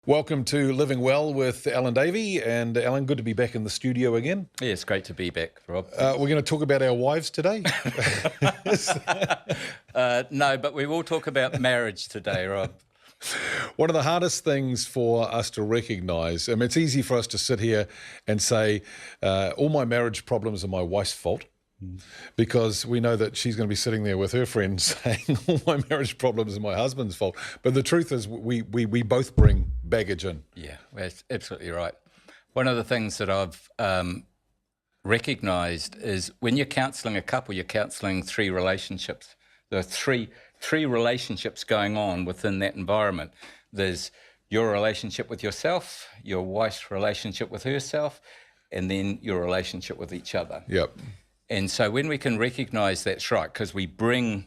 Welcome to Living Well with Alan Davey. And Alan, good to be back in the studio again. Yeah, it's great to be back, Rob. We're going to talk about our wives today. No, but we will talk about marriage today, Rob. One of the hardest things for us to recognise, it's easy for us to sit here and say, all my marriage problems are my wife's fault. Because we know that she's going to be sitting there with her friends saying all my marriage problems are my husband's fault. But the truth is we both bring baggage in. Yeah, that's absolutely right. One of the things that I've recognised is when you're counselling a couple, you're counselling three relationships. There are three relationships going on within that environment. There's your relationship with yourself, your wife's relationship with herself, and then your relationship with each other. Yep. And so when we can recognise that's right, because we bring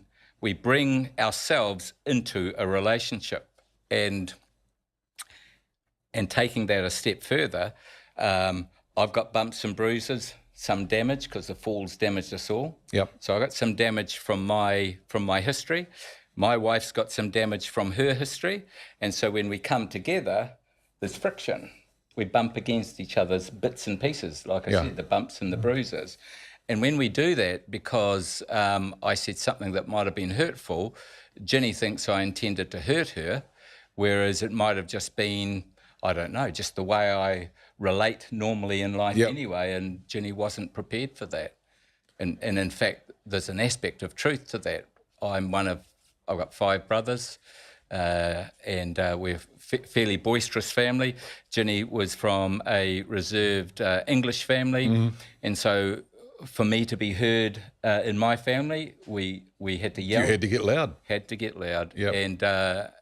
ourselves into a relationship, and taking that a step further, I've got bumps and bruises, some damage because the fall's damaged us all. Yep. So I got some damage from my history. My wife's got some damage from her history, and so when we come together, there's friction. We bump against each other's bits and pieces, like I said, the bumps and the bruises. And when we do that, because I said something that might have been hurtful, Ginny thinks I intended to hurt her, whereas it might have just been, I don't know, just the way I relate normally in life anyway, and Ginny wasn't prepared for that. And in fact, there's an aspect of truth to that. I've got 5 brothers, and we're fairly boisterous family. Ginny was from a reserved English family, and so for me to be heard in my family, we had to yell. You had to get loud. Had to get loud. Yep.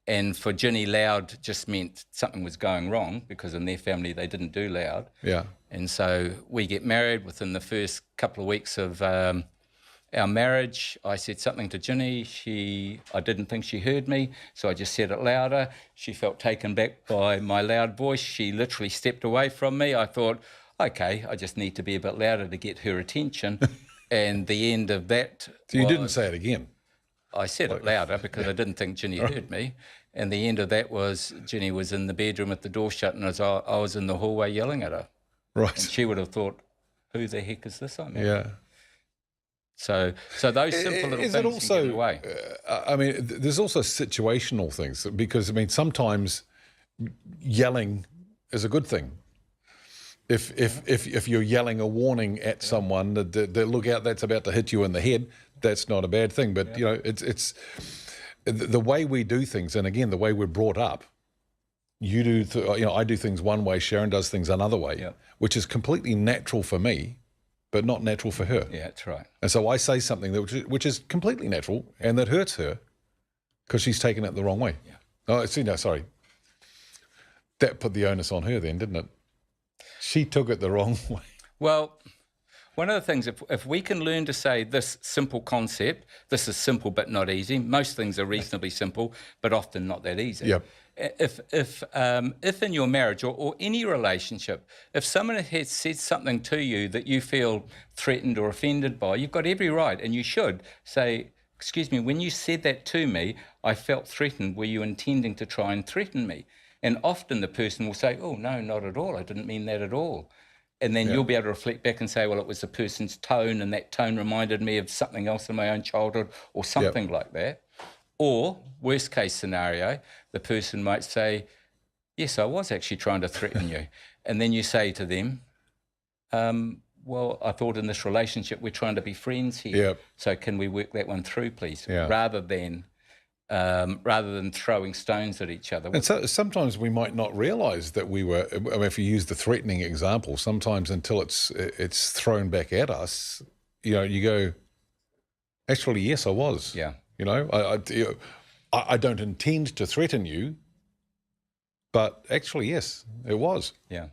And for Ginny, loud just meant something was going wrong, because in their family they didn't do loud. Yeah. And so we get married. Within the first couple of weeks of our marriage, I said something to Ginny. I didn't think she heard me, so I just said it louder. She felt taken back by my loud voice. She literally stepped away from me. I thought, okay, I just need to be a bit louder to get her attention. And the end of that So you didn't say it again? I said it louder because I didn't think Ginny heard me. And the end of that was Ginny was in the bedroom with the door shut, and I was in the hallway yelling at her. Right. And she would have thought, who the heck is this on there? Yeah. So those simple little is things it also, can get away. There's also situational things, because, sometimes yelling is a good thing. If you're yelling a warning at someone that look out, that's about to hit you in the head, that's not a bad thing. But it's the way we do things, and again the way we're brought up. You do, I do things one way. Sharon does things another way, which is completely natural for me, but not natural for her. Yeah, that's right. And so I say something which is completely natural and that hurts her because she's taken it the wrong way. Yeah. Oh, see, no, sorry. That put the onus on her then, didn't it? She took it the wrong way. Well, one of the things, if we can learn to say this simple concept, this is simple but not easy. Most things are reasonably simple, but often not that easy. Yep. If in your marriage or any relationship, if someone has said something to you that you feel threatened or offended by, you've got every right, and you should say, excuse me, when you said that to me, I felt threatened. Were you intending to try and threaten me? And often the person will say, oh, no, not at all. I didn't mean that at all. And then you'll be able to reflect back and say, well, it was the person's tone, and that tone reminded me of something else in my own childhood or something like that. Or, worst case scenario, the person might say, yes, I was actually trying to threaten you. And then you say to them, well, I thought in this relationship we're trying to be friends here. Yep. So can we work that one through, please? Yeah. Rather than throwing stones at each other. And so sometimes we might not realise that we were, if you use the threatening example, sometimes until it's thrown back at us, you go, actually, yes, I was. Yeah. I don't intend to threaten you, but actually, yes, it was. Yeah.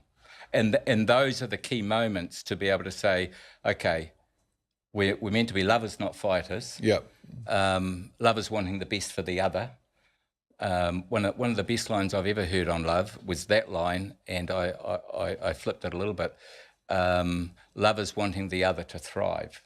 And those are the key moments to be able to say, okay, we're meant to be lovers, not fighters. Yeah. Lovers wanting the best for the other. One of the best lines I've ever heard on love was that line, and I flipped it a little bit. Lovers wanting the other to thrive.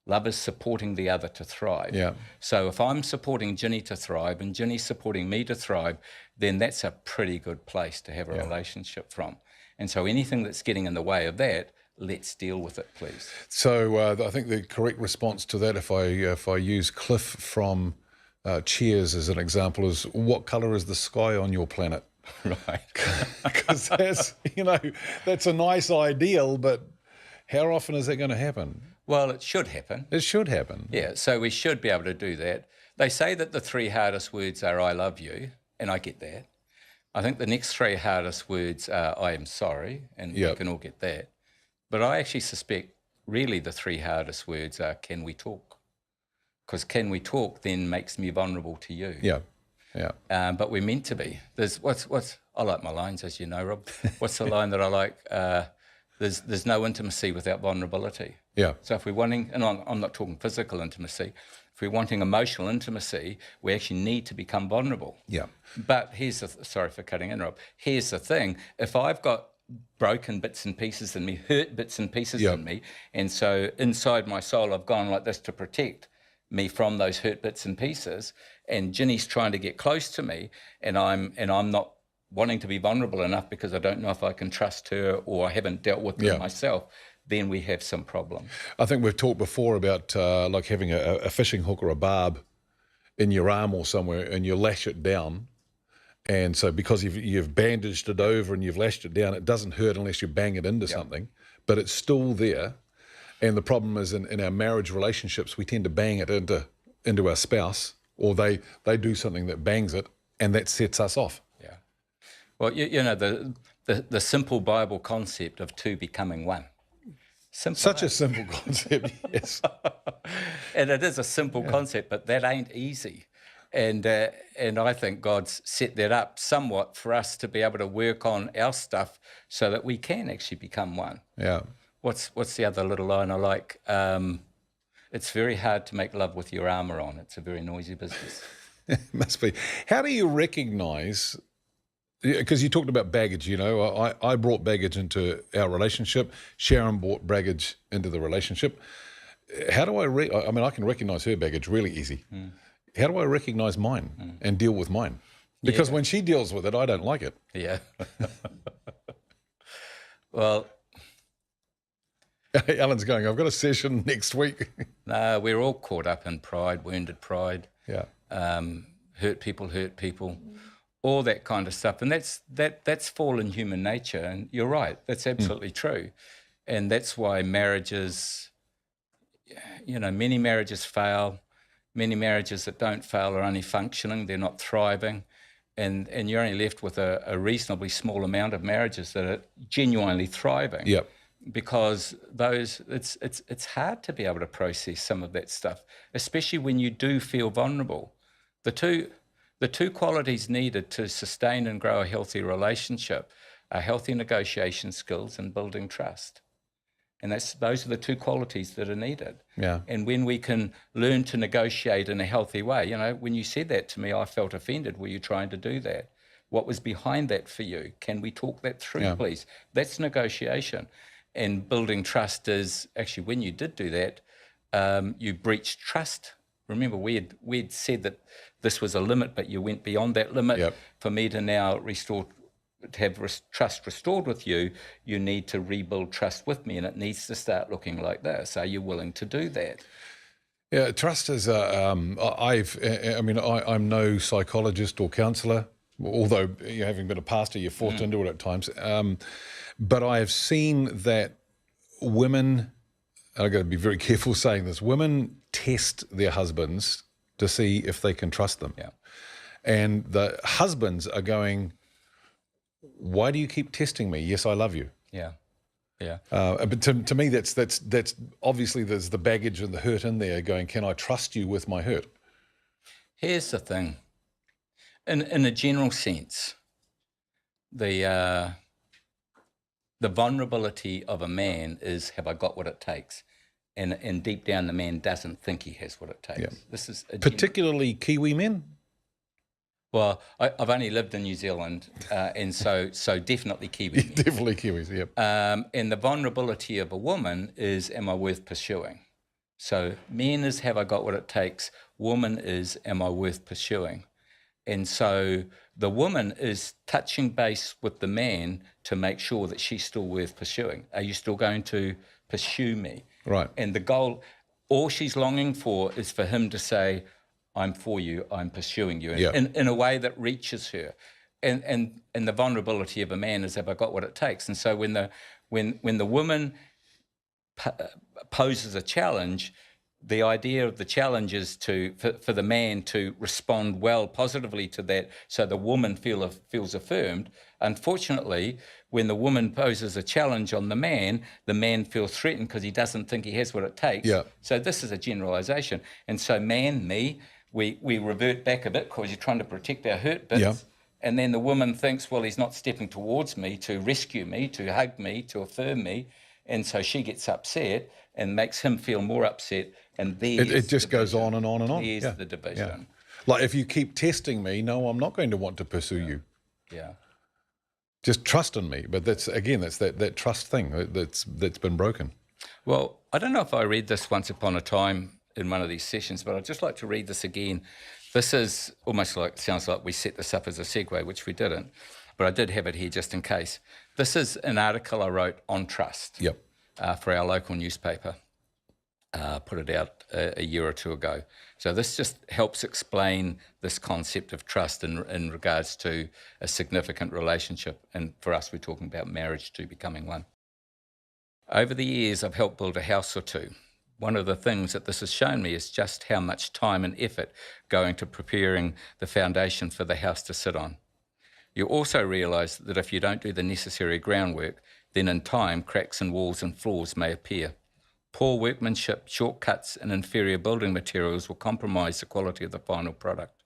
Love is supporting the other to thrive. Yeah. So if I'm supporting Ginny to thrive and Ginny's supporting me to thrive, then that's a pretty good place to have a relationship from. And so anything that's getting in the way of that, let's deal with it, please. So I think the correct response to that, if I use Cliff from Cheers as an example, is what colour is the sky on your planet? Right. Because that's a nice ideal, but how often is that going to happen? Well, it should happen. It should happen. Yeah, so we should be able to do that. They say that the 3 hardest words are I love you, and I get that. I think the next 3 hardest words are I am sorry, and we can all get that. But I actually suspect really the 3 hardest words are can we talk? Because can we talk then makes me vulnerable to you. Yeah, yeah. But we're meant to be. There's I like my lines, as you know, Rob. What's the line that I like? There's no intimacy without vulnerability. Yeah. So if we're wanting, and I'm not talking physical intimacy, if we're wanting emotional intimacy, we actually need to become vulnerable. Yeah. But sorry for cutting in, Rob. Here's the thing. If I've got broken bits and pieces in me, hurt bits and pieces in me, and so inside my soul I've gone like this to protect me from those hurt bits and pieces, and Ginny's trying to get close to me, and I'm not wanting to be vulnerable enough because I don't know if I can trust her or I haven't dealt with it myself, then we have some problem. I think we've talked before about like having a fishing hook or a barb in your arm or somewhere, and you lash it down. And so because you've bandaged it over and you've lashed it down, it doesn't hurt unless you bang it into something, but it's still there. And the problem is in our marriage relationships, we tend to bang it into our spouse, or they do something that bangs it, and that sets us off. Yeah. Well, you know, the simple Bible concept of 2 becoming 1. Simple, Such a simple concept, yes. And it is a simple concept, but that ain't easy. And I think God's set that up somewhat for us to be able to work on our stuff so that we can actually become 1. Yeah. What's the other little line I like? It's very hard to make love with your armour on. It's a very noisy business. It must be. How do you recognise, because you talked about baggage, I brought baggage into our relationship. Sharon brought baggage into the relationship. How do I can recognise her baggage really easy. How do I recognise mine and deal with mine? Because when she deals with it, I don't like it. Yeah. Well, Alan's going, I've got a session next week. No, we're all caught up in pride, wounded pride. Yeah. Hurt people, all that kind of stuff. And that's fallen human nature. And you're right, that's absolutely true. And that's why marriages, many marriages fail. Many marriages that don't fail are only functioning, they're not thriving. And you're only left with a reasonably small amount of marriages that are genuinely thriving. Yep. Because it's hard to be able to process some of that stuff, especially when you do feel vulnerable. The two qualities needed to sustain and grow a healthy relationship are healthy negotiation skills and building trust. And those are the 2 qualities that are needed. Yeah. And when we can learn to negotiate in a healthy way, when you said that to me, I felt offended. Were you trying to do that? What was behind that for you? Can we talk that through, please? That's negotiation. And building trust is actually, when you did do that, you breached trust. Remember, we'd said that this was a limit, but you went beyond that limit. Yep. For me to now have trust restored with you, you need to rebuild trust with me, and it needs to start looking like this. Are you willing to do that? Yeah, trust is. I'm no psychologist or counsellor, although having been a pastor, you're forced into it at times. But I have seen that women, and I've got to be very careful saying this, women test their husbands to see if they can trust them. Yeah. And the husbands are going, why do you keep testing me? Yes, I love you. Yeah, yeah. But to me, that's obviously there's the baggage and the hurt in there going, can I trust you with my hurt? Here's the thing. In a general sense, the vulnerability of a man is, have I got what it takes? And deep down, the man doesn't think he has what it takes. Yeah. This is particularly Kiwi men. Well, I've only lived in New Zealand, and so definitely Kiwi. Definitely Kiwis, yep. And the vulnerability of a woman is, am I worth pursuing? So men is, have I got what it takes? Woman is, am I worth pursuing? And so the woman is touching base with the man to make sure that she's still worth pursuing. Are you still going to pursue me? Right. And the goal, all she's longing for is for him to say, I'm for you, I'm pursuing you, Yeah. in a way that reaches her. And the vulnerability of a man is, have I got what it takes? And so when the woman poses a challenge, the idea of the challenge is for the man to respond well, positively to that, so the woman feels affirmed. Unfortunately, when the woman poses a challenge on the man feels threatened because he doesn't think he has what it takes. Yeah. So this is a generalization. And so we revert back a bit because you're trying to protect our hurt bits. Yeah. And then the woman thinks, well, he's not stepping towards me to rescue me, to hug me, to affirm me. And so she gets upset and makes him feel more upset. And It just goes on and on and on. There's the division. Like, if you keep testing me, no, I'm not going to want to pursue you. Yeah. Just trust in me. But that's that trust thing that's been broken. Well, I don't know if I read this once upon a time in one of these sessions, but I'd just like to read this again. This is almost like, sounds like we set this up as a segue, which we didn't, but I did have it here just in case. This is an article I wrote on trust. Yep. For our local newspaper. Put it out a year or two ago. So this just helps explain this concept of trust in regards to a significant relationship. And for us, we're talking about marriage to becoming one. Over the years, I've helped build a house or two. One of the things that this has shown me is just how much time and effort go into preparing the foundation for the house to sit on. You also realise that if you don't do the necessary groundwork, then in time, cracks in walls and floors may appear. Poor workmanship, shortcuts, and inferior building materials will compromise the quality of the final product.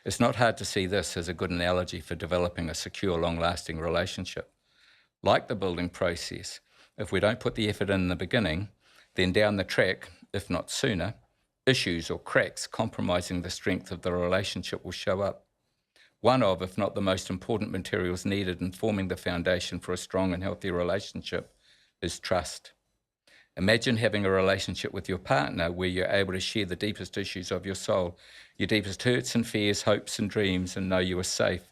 It's not hard to see this as a good analogy for developing a secure, long-lasting relationship. Like the building process, if we don't put the effort in the beginning, then down the track, if not sooner, issues or cracks compromising the strength of the relationship will show up. One of, if not the most important materials needed in forming the foundation for a strong and healthy relationship is trust. Imagine having a relationship with your partner where you're able to share the deepest issues of your soul, your deepest hurts and fears, hopes and dreams, and know you are safe.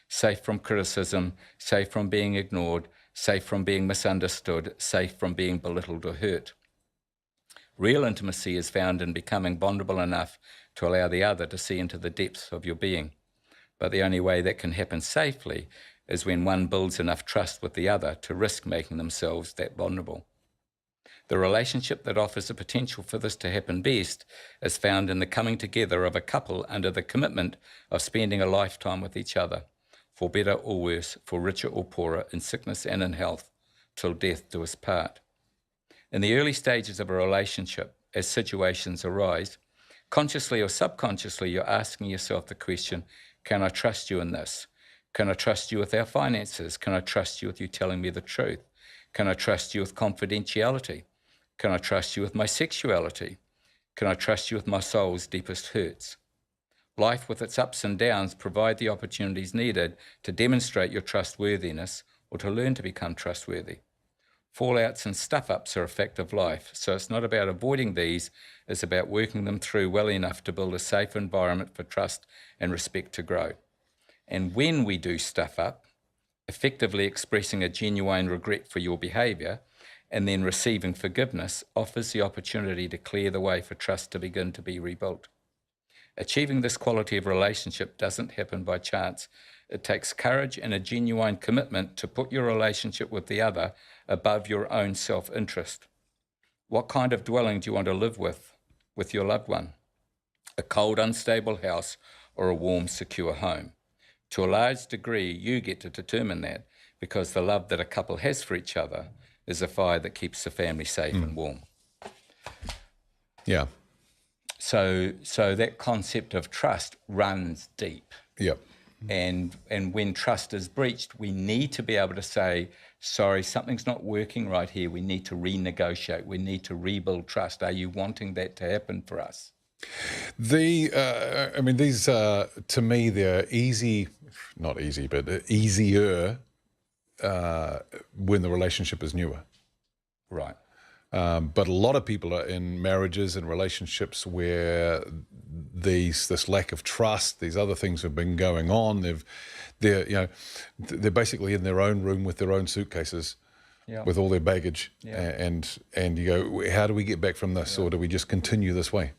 Safe from criticism, safe from being ignored, safe from being misunderstood, safe from being belittled or hurt. Real intimacy is found in becoming bondable enough to allow the other to see into the depths of your being. But the only way that can happen safely is when one builds enough trust with the other to risk making themselves that vulnerable. The relationship that offers the potential for this to happen best is found in the coming together of a couple under the commitment of spending a lifetime with each other, for better or worse, for richer or poorer, in sickness and in health, till death do us part. In the early stages of a relationship, as situations arise, consciously or subconsciously, you're asking yourself the question, can I trust you in this? Can I trust you with our finances? Can I trust you with you telling me the truth? Can I trust you with confidentiality? Can I trust you with my sexuality? Can I trust you with my soul's deepest hurts? Life with its ups and downs provide the opportunities needed to demonstrate your trustworthiness or to learn to become trustworthy. Fallouts and stuff-ups are a fact of life, so it's not about avoiding these, it's about working them through well enough to build a safe environment for trust and respect to grow. And when we do stuff up, effectively expressing a genuine regret for your behaviour and then receiving forgiveness offers the opportunity to clear the way for trust to begin to be rebuilt. Achieving this quality of relationship doesn't happen by chance. It takes courage and a genuine commitment to put your relationship with the other above your own self-interest. What kind of dwelling do you want to live with your loved one? A cold, unstable house or a warm, secure home? To a large degree, you get to determine that, because the love that a couple has for each other is a fire that keeps the family safe and warm. Yeah. So that concept of trust runs deep. Yep. And when trust is breached, we need to be able to say, sorry, something's not working right here. We need to renegotiate. We need to rebuild trust. Are you wanting that to happen for us? These, to me, they're easy, not easy, but easier when the relationship is newer. Right. But a lot of people are in marriages and relationships where this lack of trust, these other things have been going on. They're basically in their own room with their own suitcases, with all their baggage, and you go, how do we get back from this, or do we just continue this way?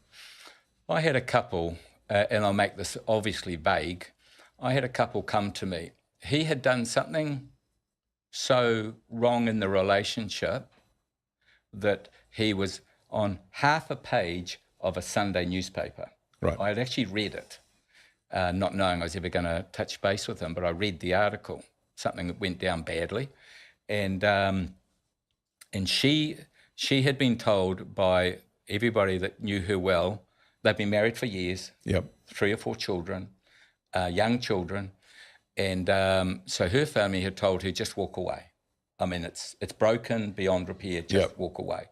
I had a couple, and I'll make this obviously vague. I had a couple come to me. He had done something so wrong in the relationship that he was on half a page of a Sunday newspaper. Right. I had actually read it, not knowing I was ever going to touch base with him, but I read the article, something that went down badly. And she had been told by everybody that knew her well, they've been married for years, 3 or 4 children, young children. And so her family had told her, just walk away. I mean, it's broken beyond repair, just walk away.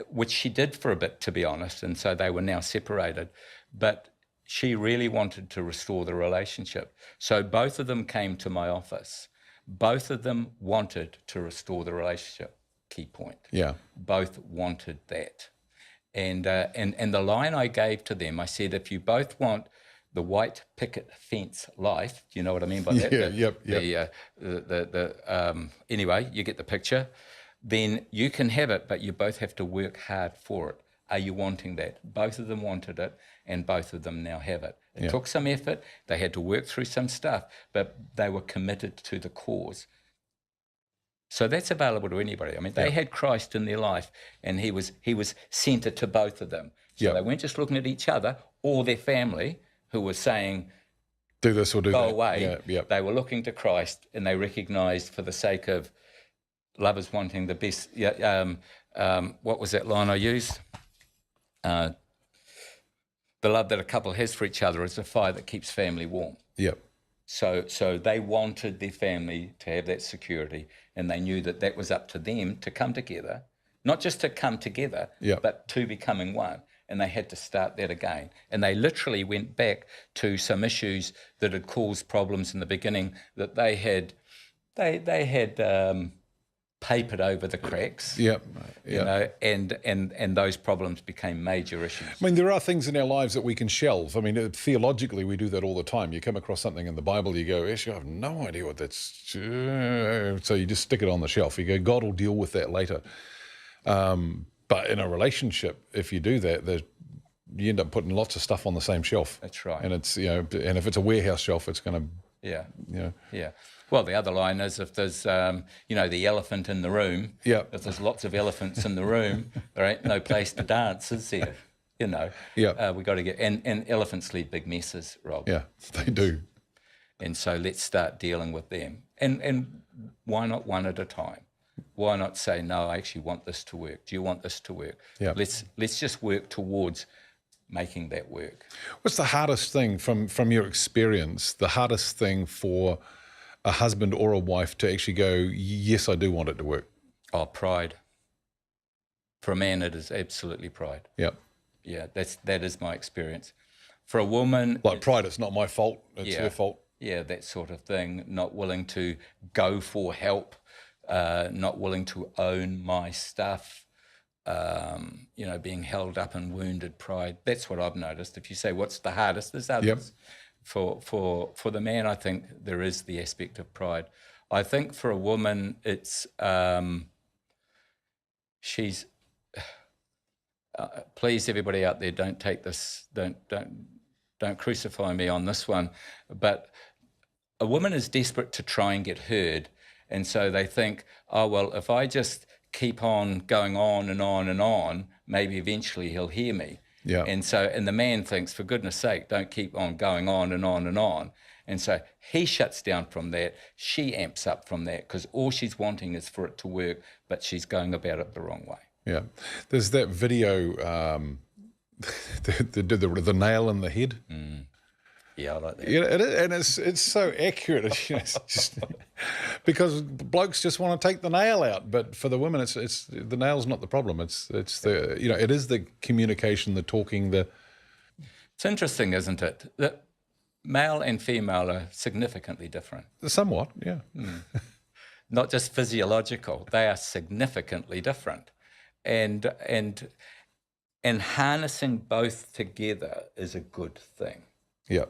Which she did for a bit, to be honest, and so they were now separated. But she really wanted to restore the relationship. So both of them came to my office. Both of them wanted to restore the relationship. Key point. Yeah. Both wanted that. And the line I gave to them, I said, if you both want the white picket fence life, do you know what I mean by that? Anyway, you get the picture. Then you can have it, but you both have to work hard for it. Are you wanting that? Both of them wanted it, and both of them now have it. It took some effort. They had to work through some stuff, but they were committed to the cause. So that's available to anybody. I mean, they had Christ in their life, and he was centered to both of them. So they weren't just looking at each other or their family, who was saying, do this or do go that. away. They were looking to Christ, and they recognized, for the sake of lovers wanting the best. What was that line I used? The love that a couple has for each other is a fire that keeps family warm. So they wanted their family to have that security, and they knew that that was up to them to come together, not just to come together, but to becoming one. And they had to start that again. And they literally went back to some issues that had caused problems in the beginning that they had papered over the cracks. You know, and those problems became major issues. I mean, there are things in our lives that we can shelve. I mean, theologically, we do that all the time. You come across something in the Bible, you go, actually, I have no idea what that's. So you just stick it on the shelf. You go, God will deal with that later. But in a relationship, if you do that, you end up putting lots of stuff on the same shelf. That's right. And it's, and if it's a warehouse shelf, it's going to, Well, the other line is, if there's, the elephant in the room, if there's lots of elephants in the room, there ain't no place to dance, is there? We got to get, and elephants leave big messes, Rob. Yeah, they do. And so let's start dealing with them. And why not one at a time? Why not say, no, I actually want this to work. Do you want this to work? Let's just work towards making that work. What's the hardest thing from your experience, the hardest thing for a husband or a wife to actually go, yes, I do want it to work? Oh, pride. For a man, it is absolutely pride. Yeah, that is my experience. For a woman... Like pride, it's not my fault, it's her fault. Yeah, that sort of thing. Not willing to go for help. Not willing to own my stuff, being held up and wounded pride. That's what I've noticed. If you say what's the hardest, there's others. For the man, I think there is the aspect of pride. I think for a woman, it's she's. Please, everybody out there, don't take this. Don't crucify me on this one. But a woman is desperate to try and get heard. And so they think, oh, well, if I just keep on going on and on and on, maybe eventually he'll hear me. And the man thinks, for goodness sake, don't keep on going on and on and on. And so he shuts down from that. She amps up from that, because all she's wanting is for it to work, but she's going about it the wrong way. Yeah. There's that video, the nail in the head. Yeah, I like that. And it's so accurate. It's just, because blokes just want to take the nail out, but for the women, it's the nail's not the problem. It's the it is the communication, the talking, the. It's interesting, isn't it, that male and female are significantly different. Somewhat, yeah. Not just physiological; they are significantly different. and harnessing both together is a good thing. Yeah.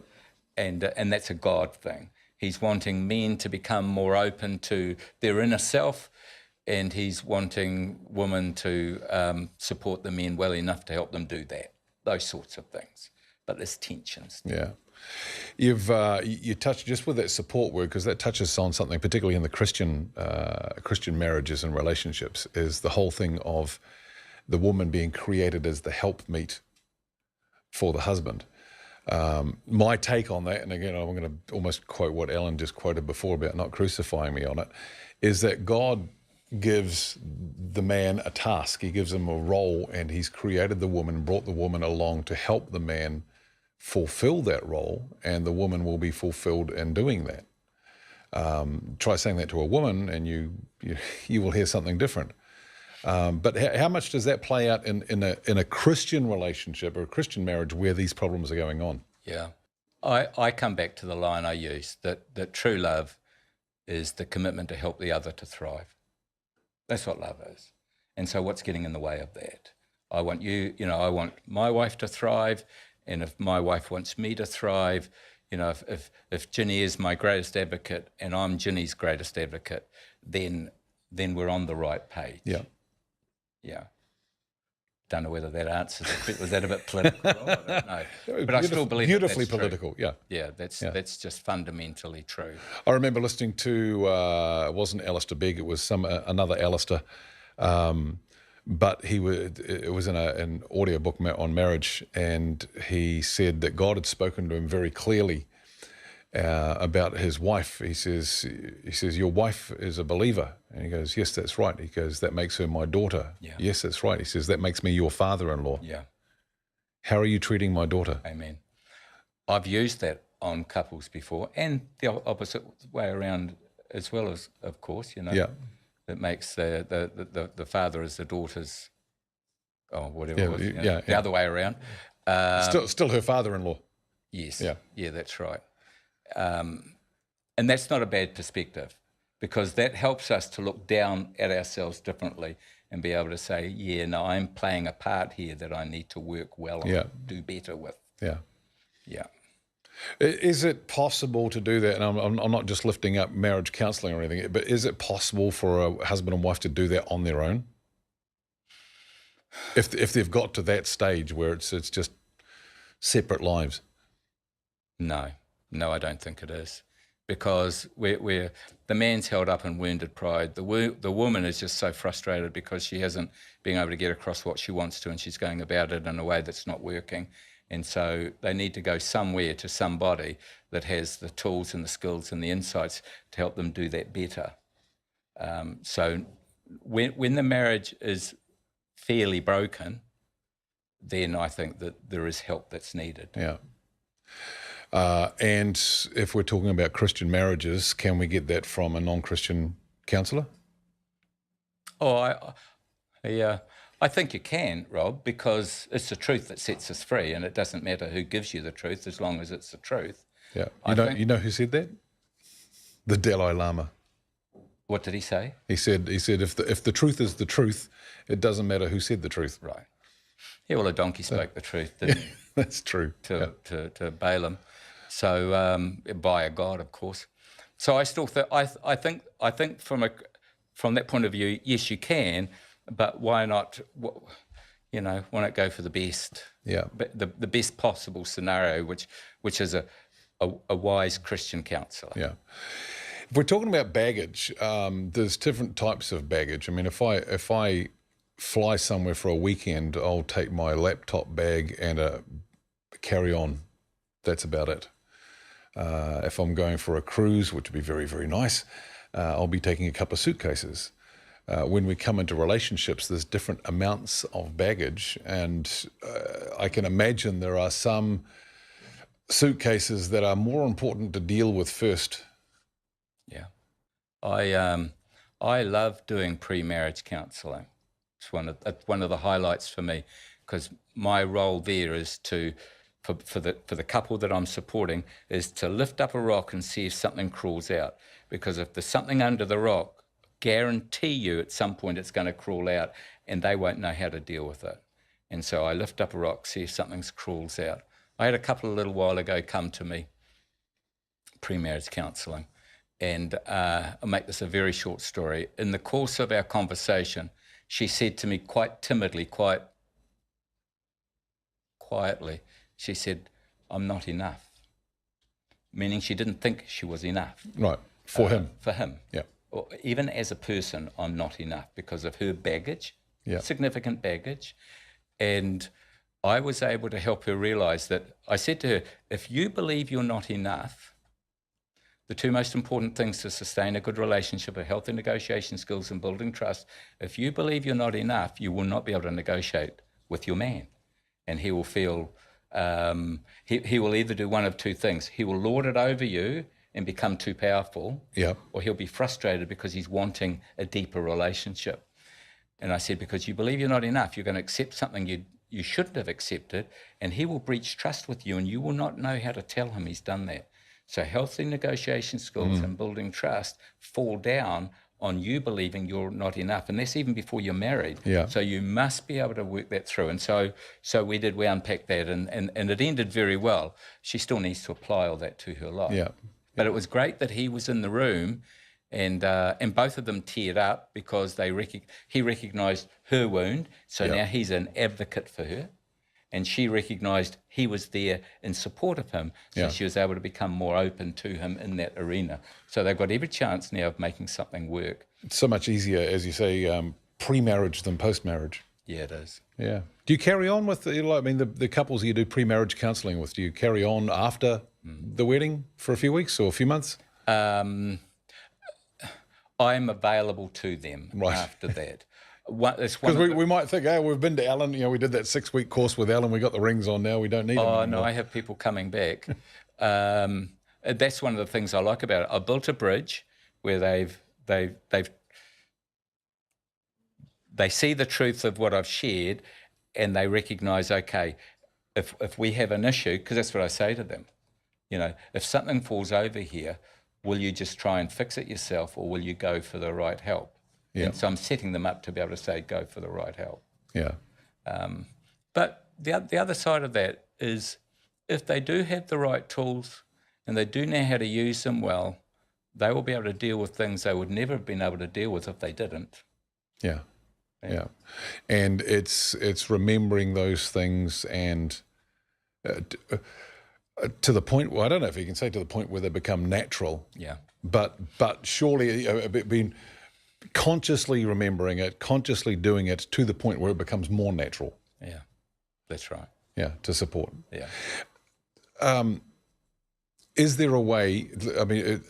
And that's a God thing. He's wanting men to become more open to their inner self, and he's wanting women to support the men well enough to help them do that. Those sorts of things. But there's tensions. Yeah. You touched just with that support word, because that touches on something, particularly in the Christian marriages and relationships, is the whole thing of the woman being created as the helpmeet for the husband. My take on that, and again, I'm going to almost quote what Ellen just quoted before about not crucifying me on it, is that God gives the man a task. He gives him a role, and he's created the woman, brought the woman along to help the man fulfill that role, and the woman will be fulfilled in doing that. Try saying that to a woman, and you will hear something different. But how much does that play out in a Christian relationship or a Christian marriage where these problems are going on? Yeah. I come back to the line I use, that true love is the commitment to help the other to thrive. That's what love is. And so what's getting in the way of that? I want I want my wife to thrive, and if my wife wants me to thrive, if Ginny is my greatest advocate and I'm Ginny's greatest advocate, then we're on the right page. Yeah. Yeah. Don't know whether that answers it. Was that a bit political? I don't know. But I still believe beautifully that's political. True. Yeah. Yeah, that's just fundamentally true. I remember listening to it wasn't Alistair Begg, it was another Alistair, but it was in an audio book on marriage, and he said that God had spoken to him very clearly about his wife. He says, your wife is a believer. And he goes, yes, that's right. He goes, that makes her my daughter. Yeah. Yes, that's right. He says, that makes me your father-in-law. Yeah. How are you treating my daughter? Amen. I've used that on couples before, and the opposite way around as well, as of course, Yeah. It makes the father as the daughter's, whatever it was, yeah. The other way around. Still her father-in-law. Yes. Yeah. Yeah, that's right. And that's not a bad perspective, because that helps us to look down at ourselves differently and be able to say, yeah, no, I'm playing a part here that I need to work well on, do better with. Yeah. Yeah. Is it possible to do that? And I'm not just lifting up marriage counselling or anything, but is it possible for a husband and wife to do that on their own? If they've got to that stage where it's just separate lives? No, I don't think it is, because we're the man's held up in wounded pride. The woman is just so frustrated because she hasn't been able to get across what she wants to, and she's going about it in a way that's not working. And so they need to go somewhere to somebody that has the tools and the skills and the insights to help them do that better. So when the marriage is fairly broken, then I think that there is help that's needed. Yeah. And if we're talking about Christian marriages, can we get that from a non-Christian counsellor? I think you can, Rob, because it's the truth that sets us free, and it doesn't matter who gives you the truth as long as it's the truth. Yeah. You know who said that? The Dalai Lama. What did he say? He said if the truth is the truth, it doesn't matter who said the truth. Right. Yeah, well, a donkey spoke the truth, didn't he? That's true. To Balaam. So by a god, of course. So I still I think from that point of view, yes, you can, but why not? Why not go for the best? Yeah. The best possible scenario, which is a wise Christian counsellor. Yeah. If we're talking about baggage, there's different types of baggage. I mean, if I fly somewhere for a weekend, I'll take my laptop bag and a carry-on. That's about it. If I'm going for a cruise, which would be very, very nice, I'll be taking a couple of suitcases. When we come into relationships, there's different amounts of baggage, and I can imagine there are some suitcases that are more important to deal with first. Yeah. I love doing pre-marriage counselling. It's one of the highlights for me, because my role there is for the couple that I'm supporting, is to lift up a rock and see if something crawls out. Because if there's something under the rock, guarantee you at some point it's going to crawl out, and they won't know how to deal with it. And so I lift up a rock, see if something crawls out. I had a couple a little while ago come to me, pre-marriage counselling, and I'll make this a very short story. In the course of our conversation, she said to me quite timidly, quite quietly, she said, "I'm not enough." Meaning she didn't think she was enough. Right, for him. For him. Yeah. Or even as a person, I'm not enough because of her baggage, significant baggage. And I was able to help her realize that I said to her, if you believe you're not enough, the two most important things to sustain a good relationship are healthy negotiation skills and building trust. If you believe you're not enough, you will not be able to negotiate with your man. And he will feel, he will either do one of two things. He will lord it over you and become too powerful, or he'll be frustrated because he's wanting a deeper relationship. And I said, because you believe you're not enough, you're going to accept something you shouldn't have accepted, and he will breach trust with you, and you will not know how to tell him he's done that. So healthy negotiation skills and building trust fall down on you believing you're not enough, and that's even before you're married. So you must be able to work that through. And so we unpacked that, and it ended very well. She still needs to apply all that to her life. But it was great that he was in the room, and both of them teared up because he recognised her wound. So now he's an advocate for her, and she recognised he was there in support of him. So she was able to become more open to him in that arena. So they've got every chance now of making something work. It's so much easier, as you say, pre-marriage than post-marriage. Yeah, it is. Yeah. Do you carry on with the couples you do pre-marriage counselling with? Do you carry on after the wedding for a few weeks or a few months? I'm available to them after that. Because we might think, oh, we've been to Alan, we did that 6-week course with Alan, we got the rings on now, we don't need them anymore. No, I have people coming back. That's one of the things I like about it. I built a bridge where they see the truth of what I've shared, and they recognise, okay, if we have an issue, because that's what I say to them, if something falls over here, will you just try and fix it yourself, or will you go for the right help? And so I'm setting them up to be able to say, go for the right help. But the other side of that is, if they do have the right tools and they do know how to use them well, they will be able to deal with things they would never have been able to deal with if they didn't. Yeah. And it's remembering those things, and to the point where, I don't know if you can say to the point where they become natural. But surely being consciously remembering it, consciously doing it to the point where it becomes more natural. Yeah, that's right. Yeah, to support. Yeah. Is there a way? I mean,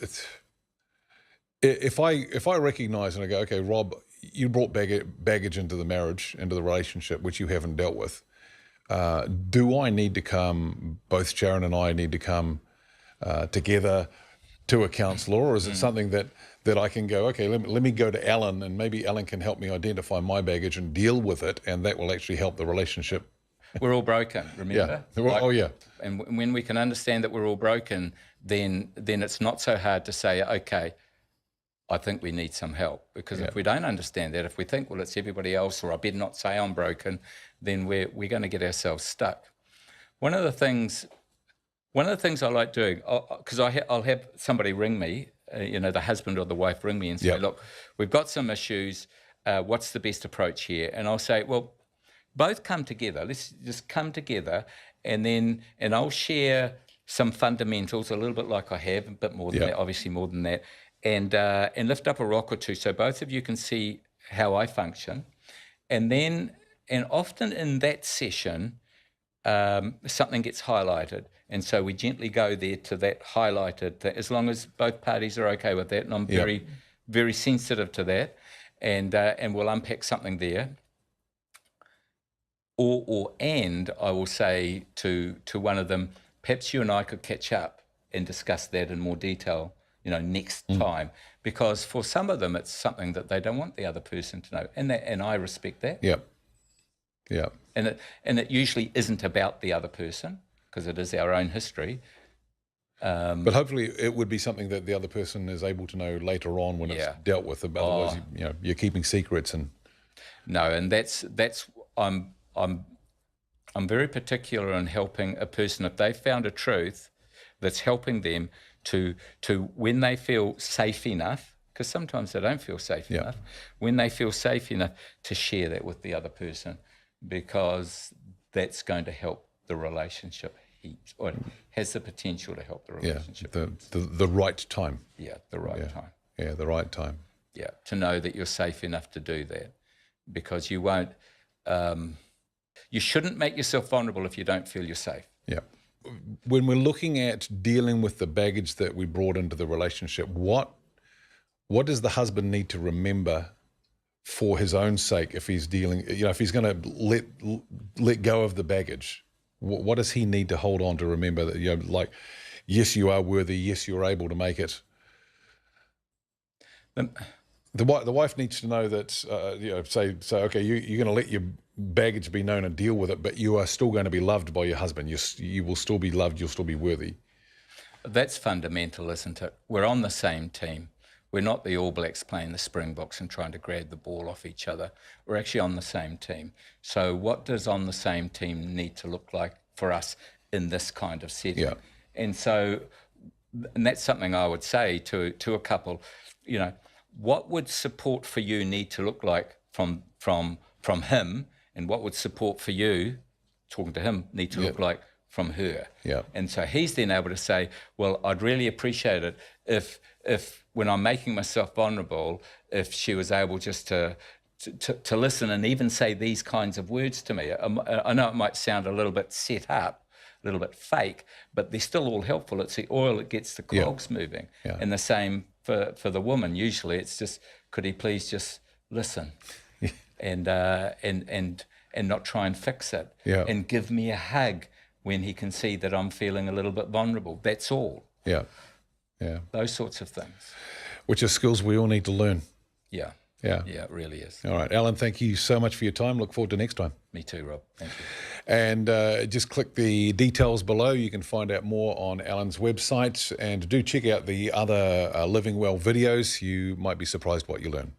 if I recognise and I go, okay, Rob, you brought baggage into the marriage, into the relationship, which you haven't dealt with. Do I need to come? Both Sharon and I need to come together to a counsellor, or is it something that I can go, okay, let me go to Alan, and maybe Alan can help me identify my baggage and deal with it, and that will actually help the relationship? We're all broken, remember? And when we can understand that we're all broken, then it's not so hard to say, okay, I think we need some help. Because if we don't understand that, if we think, well, it's everybody else, or I better not say I'm broken, then we're going to get ourselves stuck. One of the things I like doing, because I'll have somebody ring me, the husband or the wife ring me and say, look, we've got some issues. What's the best approach here? And I'll say, well, both come together. Let's just come together, and I'll share some fundamentals, a little bit like I have, a bit more than that, obviously more than that, and lift up a rock or two so both of you can see how I function. And often in that session, something gets highlighted. And so we gently go there to that highlighted, as long as both parties are okay with that. And I'm very, very sensitive to that. And we'll unpack something there. And I will say to one of them, perhaps you and I could catch up and discuss that in more detail, next time. Because for some of them, it's something that they don't want the other person to know. And I respect that. And it usually isn't about the other person, because it is our own history. But hopefully it would be something that the other person is able to know later on when it's dealt with. Otherwise, you're keeping secrets. And No, and that's I'm very particular in helping a person if they've found a truth that's helping them to when they feel safe enough, because sometimes they don't feel safe enough, when they feel safe enough to share that with the other person, because that's going to help the relationship heaps, or it has the potential to help the relationship. The right time. Yeah, the right time. Yeah, the right time. Yeah, to know that you're safe enough to do that, because you won't. You shouldn't make yourself vulnerable if you don't feel you're safe. Yeah. When we're looking at dealing with the baggage that we brought into the relationship, what does the husband need to remember for his own sake if he's dealing, if he's going to let go of the baggage? What does he need to hold on to remember that, like, yes, you are worthy, yes, you're able to make it? The wife needs to know that, say, okay, you're going to let your baggage be known and deal with it, but you are still going to be loved by your husband. You will still be loved. You'll still be worthy. That's fundamental, isn't it? We're on the same team. We're not the All Blacks playing the Springboks and trying to grab the ball off each other. We're actually on the same team. So what does on the same team need to look like for us in this kind of setting? Yeah. And that's something I would say to a couple, what would support for you need to look like from him, and what would support for you, talking to him, need to look like from her? Yeah. And so he's then able to say, well, I'd really appreciate it if when I'm making myself vulnerable, if she was able just to listen and even say these kinds of words to me. I know it might sound a little bit set up, a little bit fake, but they're still all helpful. It's the oil that gets the cogs moving. Yeah. And the same for the woman. Usually it's just, could he please just listen and not try and fix it, and give me a hug when he can see that I'm feeling a little bit vulnerable. That's all. Yeah. Yeah. Those sorts of things. Which are skills we all need to learn. Yeah. Yeah. Yeah, it really is. All right, Alan, thank you so much for your time. Look forward to next time. Me too, Rob. Thank you. And just click the details below. You can find out more on Alan's website, and do check out the other Living Well videos. You might be surprised what you learn.